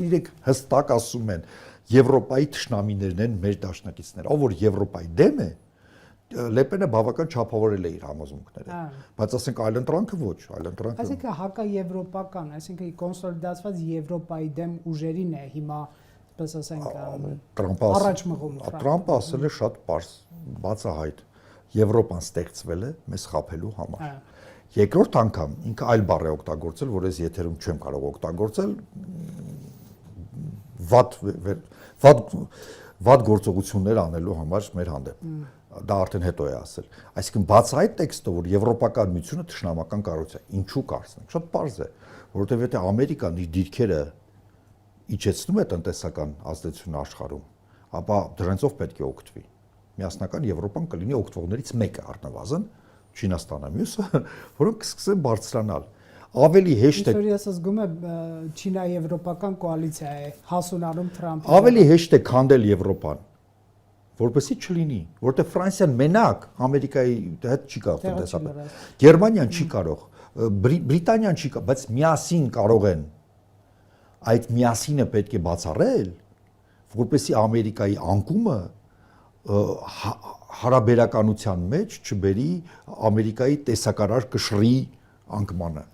իսկ իրենք հստակ ասում են Եվրոպայի թշնամիներն են մեր դաշնակիցները, ով որ Եվրոպայի դեմ է, Լեպենը բավական չափավորել է իր համոզմունքները, բայց ասենք այլընտրանքը ոչ, այլընտրանքը։ Այսինքն հակաեվրոպական, այսինքն կոնսոլիդացված Եվրոպայի դեմ ուժերին է հիմա, պես ասենք, առաջ մղում։ Տրամպը ասել է շատ պարզ, բացահայտ, Եվրոպան ստեղծվել է մեզ խաբելու համար։ Երկրորդ անգամ ինքը այլ բառ է օգտագործել, որ ես եթերում չեմ կարող օգտագործել, վատ գործողություններ անելու համար մեր հանդեպ։ Դա արդեն հետո է ասել։ Այսինքն բացահայտ տեքստը, որ Եվրոպական միությունը թշնամական կառույց է, ինչու կարծենք, շատ պարզ է, որովհետև եթե Ամերիկան իր դիրքերը իջեցնում է տնտեսական ազդեցությունը աշխարհում, ապա դրանցով պետք է օգտվի։ Միասնական Եվրոպան կլինի օգտվողներից մեկը առնվազն, Չինաստանը մյուսը, որոնք կսկսեն բարձրանալ։ Ավելի հեշտ է։ Ես զգում եմ Չինա-եվրոպական կոալիցիա է հասունանում Թրամփի։ Ավելի հեշտ է քանդել Եվրոպան, որպեսզի չլինի, որտեղ Ֆրանսիան մենակ Ամերիկայի հետ չի կարող տնտեսապես։ Գերմանիան չի կարող, Բրիտանիան չի կարող, բայց միասին կարող են։ Այդ միասինը պետք է բացառել, որպեսզի Ամերիկայի անկումը հարաբերականության մեջ չբերի Ամերիկայի տեսակարար կշռի անկմանը։